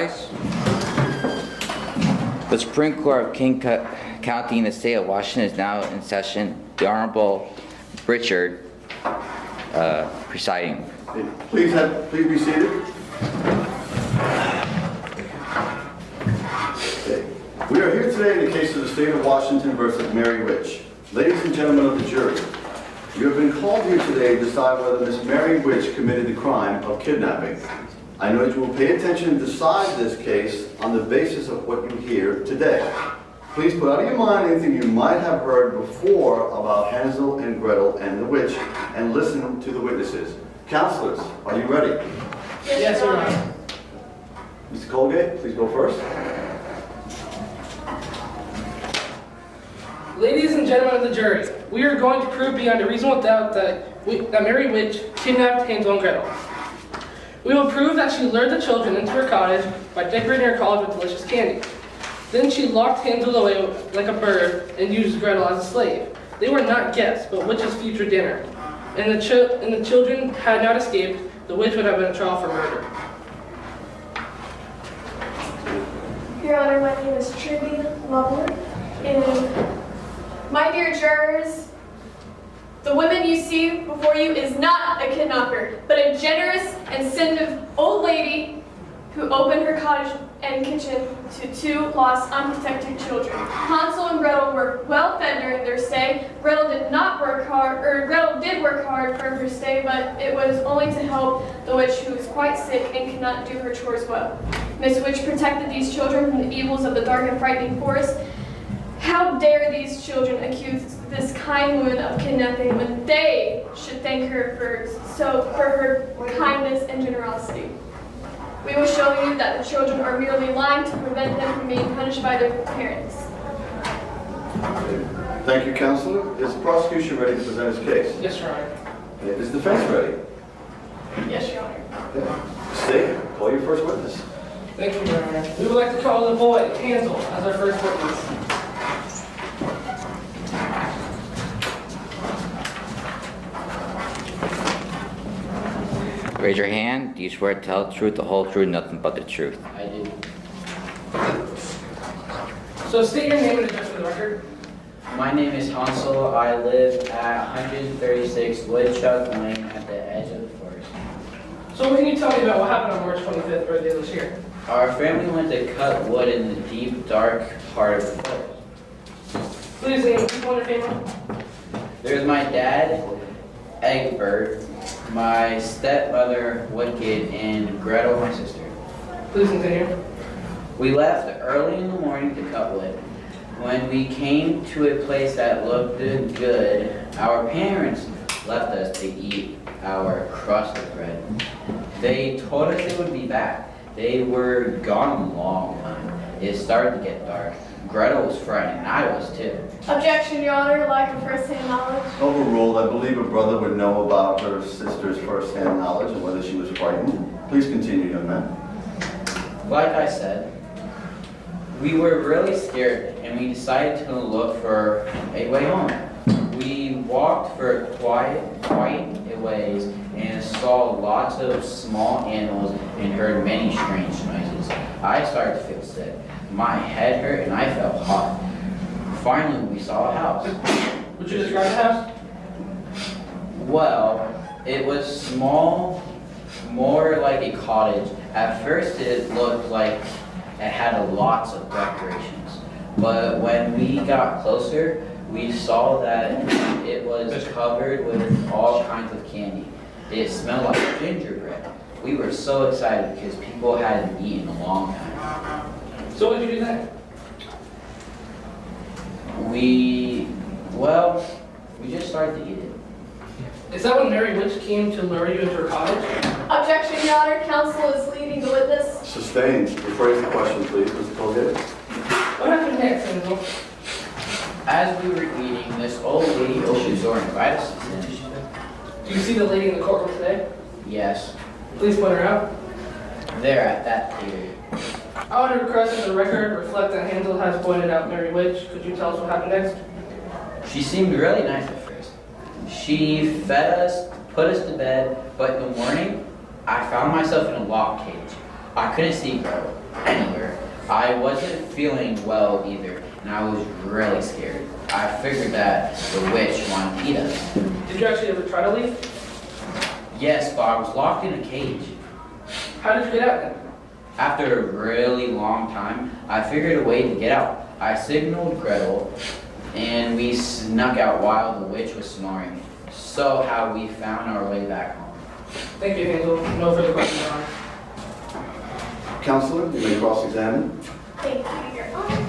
rise. The Supreme Court of King County in the state of Washington is now in session. The Honorable Richard presiding. Please be seated. Okay. We are here today in the case of the state of Washington versus Mary Witch. Ladies and gentlemen of the jury, you have been called here today to decide whether Miss Mary Witch committed the crime of kidnapping. I know that you will pay attention and decide this case on the basis of what you hear today. Please put out of your mind anything you might have heard before about Hansel and Gretel and the witch, and listen to the witnesses. Counselors, are you ready? Yes, Your Honor. Mr. Colgate, please go first. Ladies and gentlemen of the jury, we are going to prove beyond a reasonable doubt that Mary Witch kidnapped Hansel and Gretel. We will prove that she lured the children into her cottage by decorating her cottage with delicious candy. Then she locked Hansel away like a bird and used Gretel as a slave. They were not guests, but Witch's future dinner. And the children had not escaped, the witch would have been a trial for murder. Your Honor, my name is Trudy Lovell, and my dear jurors, the woman you see before you is not a kidnapper, but a generous and sensitive old lady who opened her cottage and kitchen to two lost, unprotected children. Hansel and Gretel were well fed during their stay. Gretel did work hard for her stay, but it was only to help the witch who was quite sick and could not do her chores well. Miss Witch protected these children from the evils of the dark and frightening forest. How dare these children accuse this kind woman of kidnapping when they should thank her for her kindness and generosity. We will show you that the children are merely lying to prevent them from being punished by their parents. Thank you, Counselor. Is the prosecution ready to present its case? Yes, Your Honor. Okay. Is the defense ready? Yes, Your Honor. Okay. State, call your first witness. Thank you, Your Honor. We would like to call the boy, Hansel, as our first witness. Raise your hand. Do you swear to tell the truth, the whole truth, nothing but the truth? I do. So state your name and address for the record. My name is Hansel. I live at 136 Woodchuck Lane at the edge of the forest. So what can you tell me about what happened on March 25th, earlier this year? Our family went to cut wood in the deep, dark part of the forest. Please name people in your family. There's my dad, Egbert, my stepmother, Wicked, and Gretel, my sister. Please continue. We left early in the morning to cut wood. When we came to a place that looked good, our parents left us to eat our crust of bread. They told us they would be back. They were gone a long time. It started to get dark. Gretel was frightened, and I was too. Objection, Your Honor, lack of first-hand knowledge. Overruled. I believe a brother would know about her sister's first-hand knowledge and whether she was frightened. Please continue, young man. Like I said, we were really scared, and we decided to look for a way home. We walked for quite a ways and saw lots of small animals and heard many strange noises. I started to feel sick. My head hurt and I felt hot. Finally, we saw a house. Would you describe the house? Well, it was small, more like a cottage. At first, it looked like it had lots of decorations. But when we got closer, we saw that it was covered with all kinds of candy. It smelled like gingerbread. We were so excited because people hadn't eaten in a long time. So what did you do then? We just started to eat it. Is that when Mary Witch came to lure you into her cottage? Objection, Your Honor. Counsel is leading the witness. Sustained. Rephrase the question, please, Mr. Colgate. What happened next, Hansel? As we were eating, this old lady opened the door and invited us to sit. Do you see the lady in the courtroom today? Yes, Please point her out. there at that table. I would request that the record reflect that Hansel has pointed out Mary Witch. Could you tell us what happened next? She seemed really nice at first. She fed us, put us to bed, but in the morning, I found myself in a lock cage. I couldn't see Gretel anywhere. I wasn't feeling well either, and I was really scared. I figured that the witch wanted to eat us. Did you actually ever try to leave? Yes, but I was locked in a cage. How did you get out then? After a really long time, I figured a way to get out. I signaled Gretel, and we snuck out while the witch was snoring. So how we found our way back home. Thank you, Hazel. No further questions, Your Honor. Counselor, you may cross-examine. Thank you, Your Honor.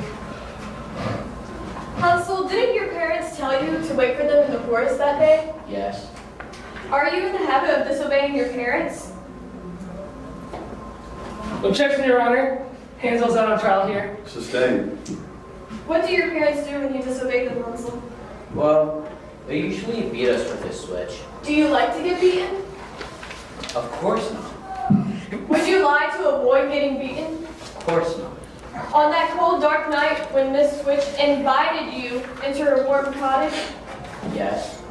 Hansel, didn't your parents tell you to wait for them in the forest that day? Yes. Are you in the habit of disobeying your parents? Objection, Your Honor. Hansel's out on trial here. Sustained. What do your parents do when you disobey them, Hansel? Well, they usually beat us with this switch. Do you like to get beaten? Of course not. Would you lie to avoid getting beaten? Of course not. On that cold, dark night when Miss Witch invited you into her warm cottage, Yes.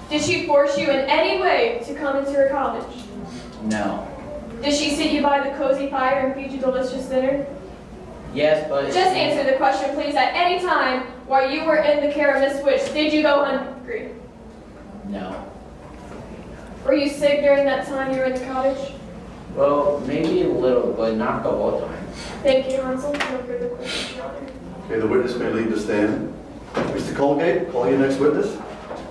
did she force you in any way to come into her cottage? No. Did she sit you by the cozy fire and feed you delicious dinner? Yes, but... Just answer the question, please. At any time while you were in the care of Miss Witch, did you go hungry? No. Were you sick during that time you were in the cottage? Well, maybe a little, but not the whole time. Thank you, Hansel. No further questions, Your Honor. Okay, the witness may leave the stand. Mr. Colgate, call your next witness.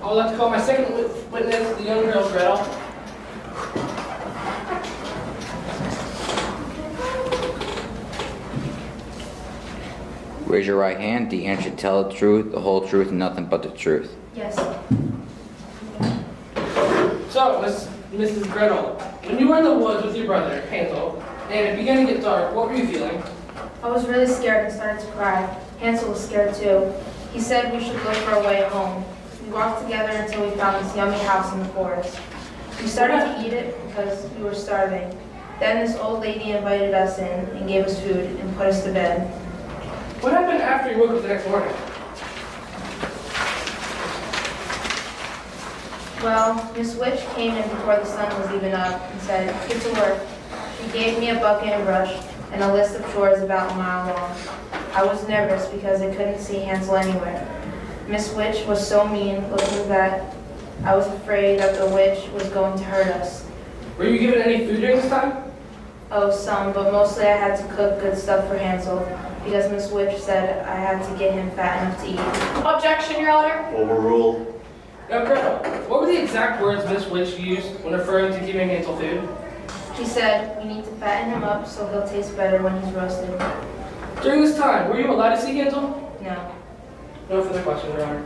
I would like to call my second witness, the young girl, Gretel. Raise your right hand. Do you answer to tell the truth, the whole truth, and nothing but the truth? Yes. So, Mrs. Gretel, when you were in the woods with your brother, Hansel, and it began to get dark, what were you feeling? I was really scared and started to cry. Hansel was scared too. He said we should look for a way home. We walked together until we found this yummy house in the forest. We started to eat it because we were starving. Then this old lady invited us in and gave us food and put us to bed. What happened after you woke up the next morning? Well, Miss Witch came in before the sun was even up and said, "Get to work." She gave me a bucket and brush and a list of chores about a mile long. I was nervous because I couldn't see Hansel anywhere. Miss Witch was so mean looking that I was afraid that the witch was going to hurt us. Were you given any food during this time? Oh, some, but mostly I had to cook good stuff for Hansel because Miss Witch said I had to get him fat enough to eat. Objection, Your Honor. Overruled. Now, Gretel, what were the exact words Miss Witch used when referring to giving Hansel food? She said we need to fatten him up so he'll taste better when he's roasted. During this time, were you allowed to see Hansel? No. No further questions, Your Honor.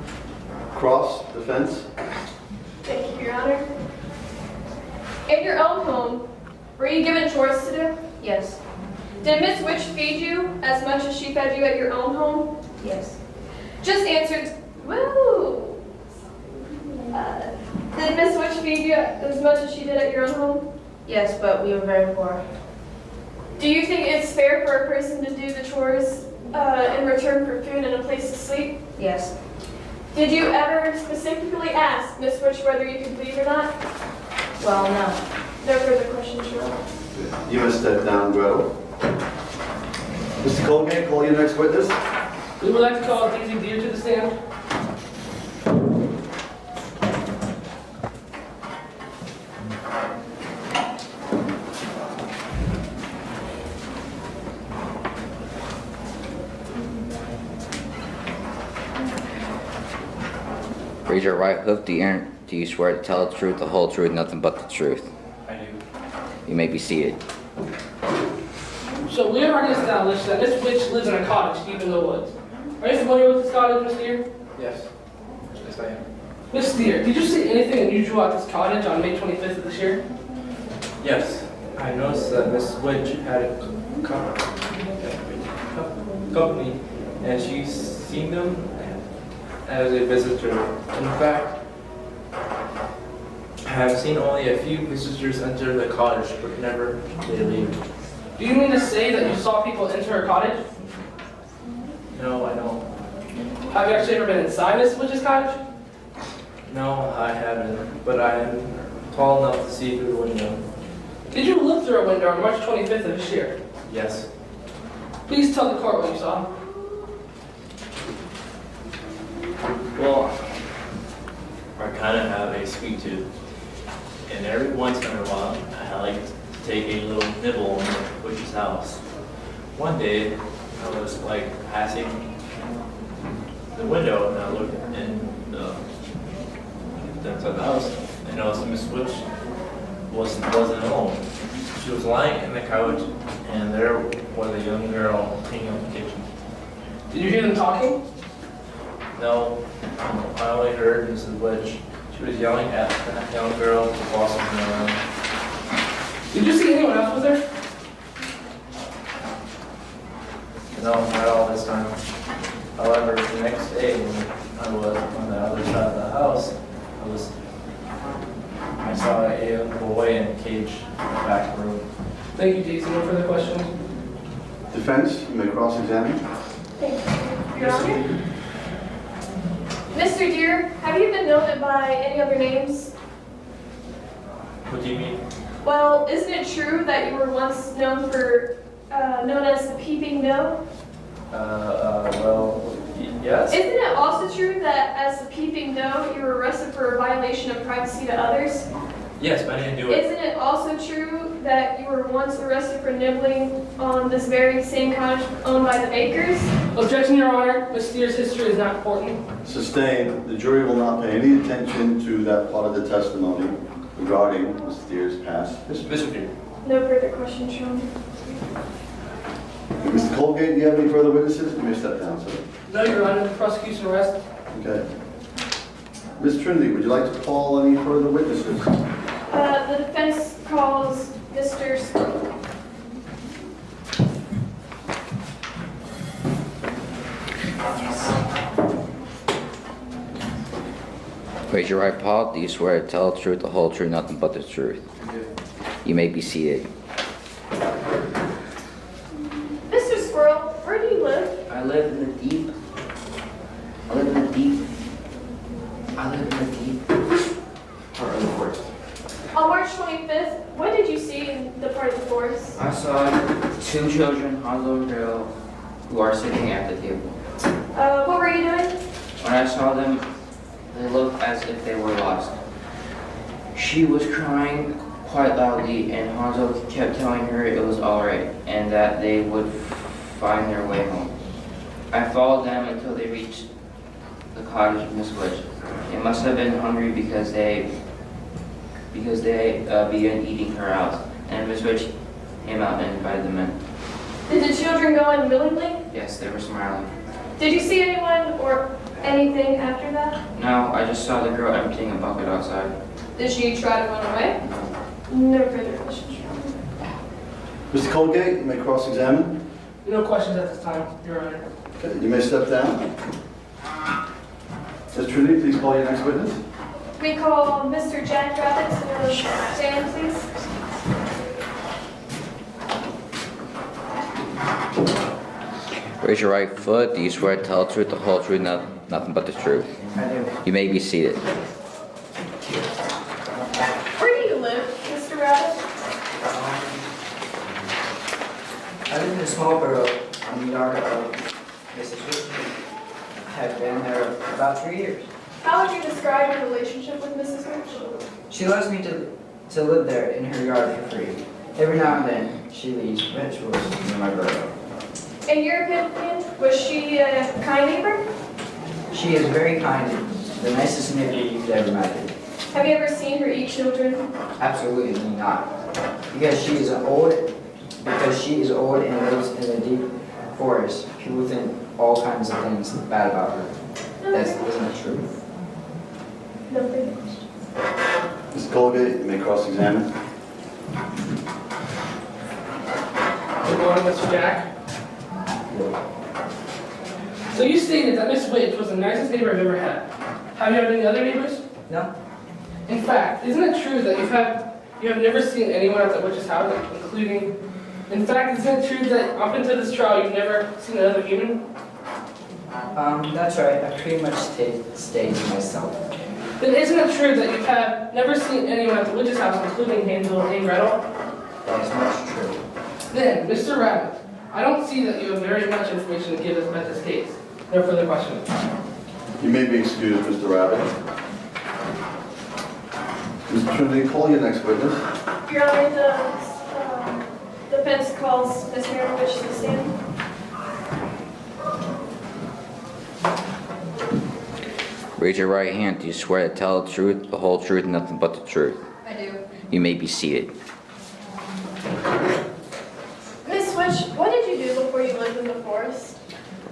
Cross, defense. Thank you, Your Honor. In your own home, were you given chores to do? Yes. Did Miss Witch feed you as much as she fed you at your own home? Yes. Just answered. Woo! Did Miss Witch feed you as much as she did at your own home? Yes, but we were very poor. Do you think it's fair for a person to do the chores in return for food and a place to sleep? Yes. Did you ever specifically ask Miss Witch whether you could leave or not? Well, no. No further questions, Your Honor. You must step down, Gretel. Mr. Colgate, call your next witness. We would like to call Daisy Deer to the stand. Raise your right hook. Do you swear to tell the truth, the whole truth, nothing but the truth? I do. You may be seated. So we have already established that Miss Witch lives in a cottage deep in the woods. Are you familiar with this cottage, Miss Deer? Yes. Yes, I am. Miss Deer, did you see anything unusual at this cottage on May 25th of this year? Yes. I noticed that Miss Witch had a company, and she's seen them as a visitor. In fact, I have seen only a few visitors enter the cottage, but never they leave. Do you mean to say that you saw people enter her cottage? No, I don't. Have you actually ever been inside Miss Witch's cottage? No, I haven't. But I am tall enough to see through the window. Did you look through a window on March 25th of this year? Yes. Please tell the court what you saw. Well, I kind of have a sweet tooth, and every once in a while, I like to take a little nibble in the witch's house. One day, I was like passing the window, and I looked in the inside the house, and noticed Miss Witch wasn't home. She was lying in the couch, and there was a young girl hanging in the kitchen. Did you hear them talking? No, I only heard Mrs. Witch. She was yelling at that young girl to boss him around. Did you see anyone else with her? No, not all this time. However, the next day, when I was on the other side of the house, I saw a young boy in a cage in the back room. Thank you, Jason. No further questions? Defense, you may cross-examine. Thank you, Your Honor. Mr. Deere, have you been known by any other names? What do you mean? Well, isn't it true that you were once known as the Peeping No? Well, yes. Isn't it also true that as the Peeping No, you were arrested for a violation of privacy to others? Yes, but I didn't do it. Isn't it also true that you were once arrested for nibbling on this very same cottage owned by the Bakers? Objection, Your Honor. Ms. Steer's history is not important. Sustained. The jury will not pay any attention to that part of the testimony regarding Ms. Steer's past history. Mr. Deere. No further questions, Your Honor. Mr. Colgate, do you have any further witnesses? You may step down, sir. No, Your Honor. The prosecution rests. Okay. Ms. Trinity, would you like to call any further witnesses? The defense calls Mr. Scully. Raise your right paw. Do you swear to tell the truth, the whole truth, nothing but the truth? You may be seated. Mr. Squirrel, where do you live? I live in the deep part of the forest. On March 25th, what did you see in the part of the forest? I saw two children, Hanzo and Gretel, who are sitting at the table. What were you doing? When I saw them, they looked as if they were lost. She was crying quite loudly, and Hanzo kept telling her it was alright, and that they would find their way home. I followed them until they reached the cottage of Miss Witch. They must have been hungry because they began eating her out, and Miss Witch came out and invited them in. Did the children go in willingly? Yes, they were smiling. Did you see anyone or anything after that? No, I just saw the girl emptying a bucket outside. Did she try to run away? No. No further questions. Mr. Colgate, you may cross-examine. No questions at this time, Your Honor. Okay, you may step down. Ms. Trinity, please call your next witness. We call Mr. Jack Rabbit to stand, please. Raise your right foot. Do you swear to tell the truth, the whole truth, nothing but the truth? I do. You may be seated. Where do you live, Mr. Rabbit? I live in a small borough on the yard of Mrs. Witch. I've been there about 3 years. How would you describe your relationship with Mrs. Witch? She allows me to live there in her yard for free. Every now and then, she leaves vegetables in my borough. In your opinion, was she a kind neighbor? She is very kind and the nicest neighbor you could ever imagine. Have you ever seen her eat children? Absolutely not. Because she is old and lives in the deep forest, people think all kinds of things bad about her. That isn't true. No further questions. Mr. Colgate, you may cross-examine. Good morning, Mr. Jack. So you stated that Miss Witch was the nicest neighbor I've ever had. Have you had any other neighbors? No? In fact, isn't it true that you have never seen anyone at the witch's house, including... In fact, isn't it true that up until this trial you've never seen another human? That's right. I pretty much stayed to myself. Then isn't it true that you have never seen anyone at the witch's house, including Hansel and Gretel? That is much true. Then, Mr. Rabbit, I don't see that you have very much information to give us about this case. No further questions. You may be excused, Mr. Rabbit. Mr. Trinity, call your next witness. Your Honor, the defense calls Miss Mary Witch to the stand. Raise your right hand. Do you swear to tell the truth, the whole truth, and nothing but the truth? I do. You may be seated. Miss Witch, what did you do before you lived in the forest?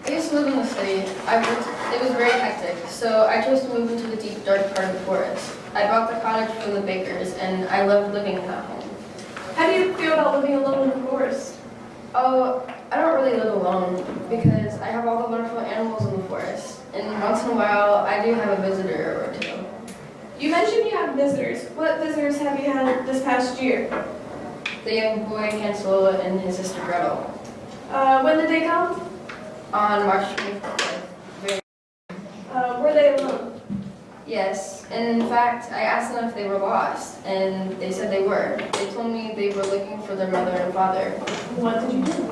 I used to live in the city. It was very hectic, so I chose to move into the deep, dark part of the forest. I bought the cottage from the bakers, and I loved living in that home. How do you feel about living alone in the forest? Oh, I don't really live alone because I have all the wonderful animals in the forest. And once in a while, I do have a visitor or two. You mentioned you have visitors. What visitors have you had this past year? The young boy Hansel and his sister Gretel. When did they come? On March 24th. Were they alone? Yes, and in fact, I asked them if they were lost, and they said they were. They told me they were looking for their mother and father. What did you do?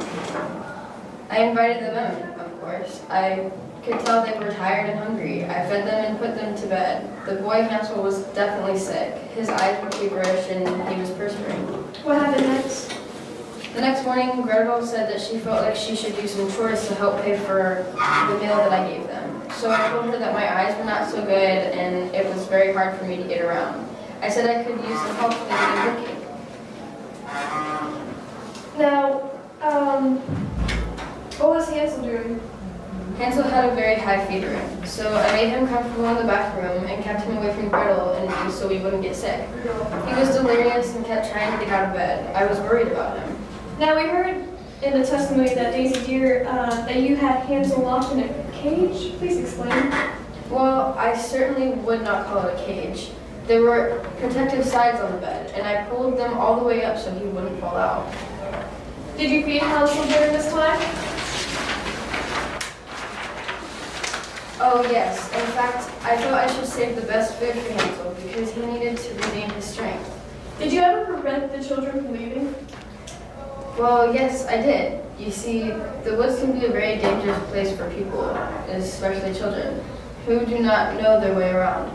I invited them in, of course. I could tell they were tired and hungry. I fed them and put them to bed. The boy Hansel was definitely sick. His eyes were feverish and he was perspiring. What happened next? The next morning, Gretel said that she felt like she should do some chores to help pay for the meal that I gave them. So I told her that my eyes were not so good and it was very hard for me to get around. I said I could use some help in cooking. Now, what was Hansel doing? Hansel had a very high fever, so I made him comfortable in the back room and kept him away from Gretel and so he wouldn't get sick. He was delirious and kept trying to get out of bed. I was worried about him. Now, we heard in the testimony that Daisy Deer, that you had Hansel locked in a cage. Please explain. Well, I certainly would not call it a cage. There were protective sides on the bed, and I pulled them all the way up so he wouldn't fall out. Did you feed Hansel during this time? Oh yes, in fact, I thought I should save the best food for Hansel because he needed to regain his strength. Did you ever prevent the children from leaving? Well, yes, I did. You see, the woods can be a very dangerous place for people, especially children, who do not know their way around.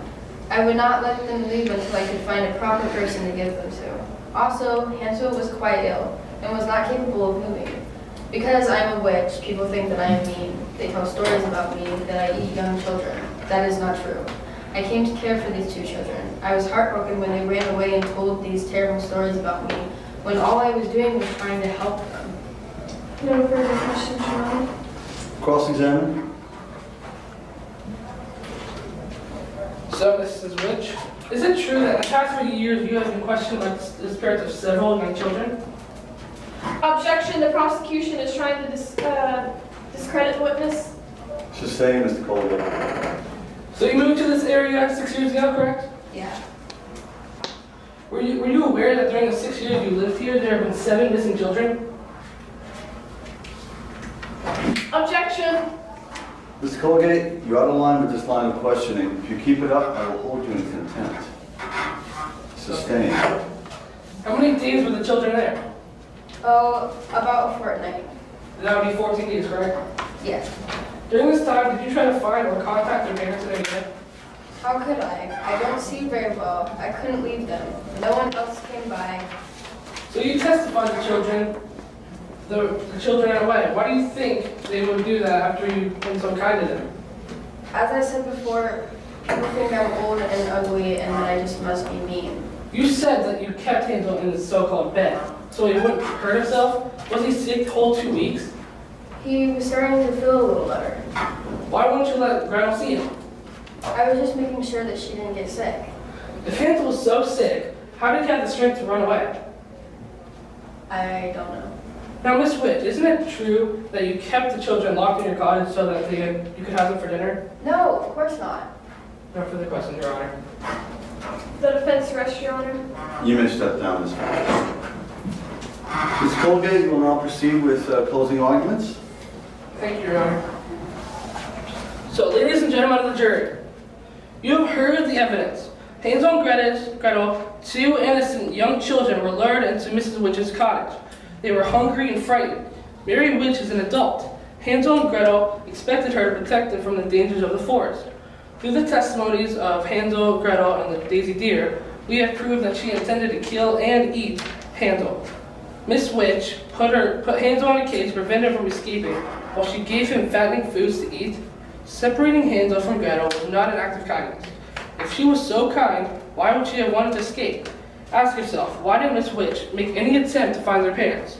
I would not let them leave until I could find a proper person to give them to. Also, Hansel was quite ill and was not capable of moving. Because I am a witch, people think that I am mean. They tell stories about me that I eat young children. That is not true. I came to care for these two children. I was heartbroken when they ran away and told these terrible stories about me, when all I was doing was trying to help them. No further questions, Your Honor. Cross-examine. So, Mrs. Witch, is it true that in the past few years you have been questioned by the spirits of several young children? Objection, the prosecution is trying to discredit the witness. Sustained, Mr. Colville. So you moved to this area 6 years ago, correct? Yeah. Were you aware that during the 6 years you lived here, there have been 7 missing children? Objection. Mr. Colgate, you're out of line with this line of questioning. If you keep it up, I will hold you in contempt. Sustained. How many days were the children there? Oh, about a fortnight. That would be 14 days, correct? Yes. During this time, did you try to find or contact their parents in any way? How could I? I don't see very well. I couldn't leave them. No one else came by. So you testified the children ran away. Why do you think they would do that after you've been so kind to them? As I said before, people think I'm old and ugly and that I just must be mean. You said that you kept Hansel in the so-called bed, so he wouldn't hurt himself. Was he sick the whole 2 weeks? He was starting to feel a little better. Why wouldn't you let Gretel see him? I was just making sure that she didn't get sick. If Hansel was so sick, how did he have the strength to run away? I don't know. Now, Miss Witch, isn't it true that you kept the children locked in your cottage so that you could have them for dinner? No, of course not. No further questions, Your Honor. The defense rests, Your Honor. You may step down, Ms. Colgate. Ms. Colgate, you will now proceed with closing arguments. Thank you, Your Honor. So, ladies and gentlemen of the jury, you have heard the evidence. Hansel and Gretel, 2 innocent young children, were lured into Mrs. Witch's cottage. They were hungry and frightened. Mary Witch is an adult. Hansel and Gretel expected her to protect them from the dangers of the forest. Through the testimonies of Hansel, Gretel, and the Daisy Deer, we have proved that she intended to kill and eat Hansel. Miss Witch put Hansel in a cage to prevent him from escaping, while she gave him fattening foods to eat. Separating Hansel from Gretel was not an act of kindness. If she was so kind, why would she have wanted to escape? Ask yourself, why did Miss Witch make any attempt to find their parents?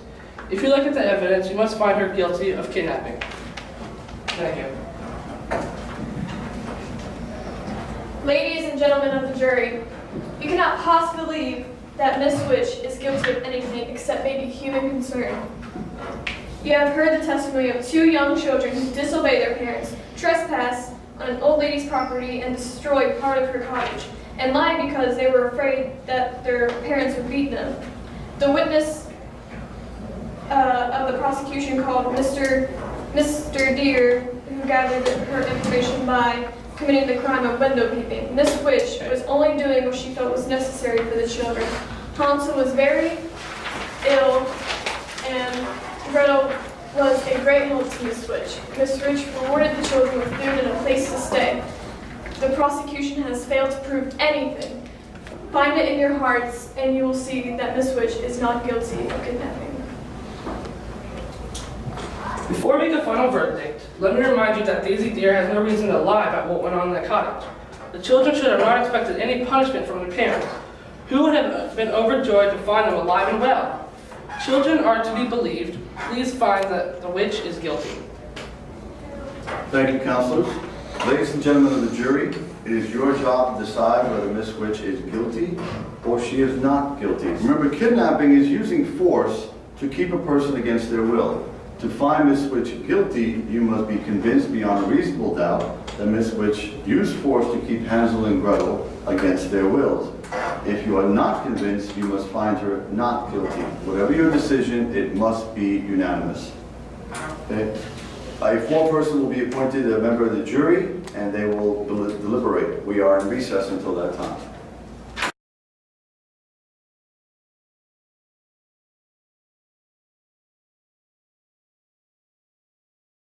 If you look at the evidence, you must find her guilty of kidnapping. Thank you. Ladies and gentlemen of the jury, you cannot possibly believe that Miss Witch is guilty of anything except maybe human concern. You have heard the testimony of two young children who disobeyed their parents, trespassed on an old lady's property, and destroyed part of her cottage, and lied because they were afraid that their parents would beat them. The witness of the prosecution called Mr. Deere, who gathered her information by committing the crime of window peeping. Miss Witch was only doing what she felt was necessary for the children. Hansel was very ill, and Gretel was a great help to Miss Witch. Miss Witch rewarded the children with food and a place to stay. The prosecution has failed to prove anything. Find it in your hearts, and you will see that Miss Witch is not guilty of kidnapping. Before we make a final verdict, let me remind you that Daisy Deer has no reason to lie about what went on in that cottage. The children should have not expected any punishment from their parents, who would have been overjoyed to find them alive and well. Children are to be believed. Please find that the witch is guilty. Thank you, counselors. Ladies and gentlemen of the jury, it is your job to decide whether Miss Witch is guilty or she is not guilty. Remember, kidnapping is using force to keep a person against their will. To find Miss Witch guilty, you must be convinced beyond a reasonable doubt that Miss Witch used force to keep Hansel and Gretel against their wills. If you are not convinced, you must find her not guilty. Whatever your decision, it must be unanimous. Okay? A foreperson will be appointed a member of the jury, and they will deliberate. We are in recess until that time.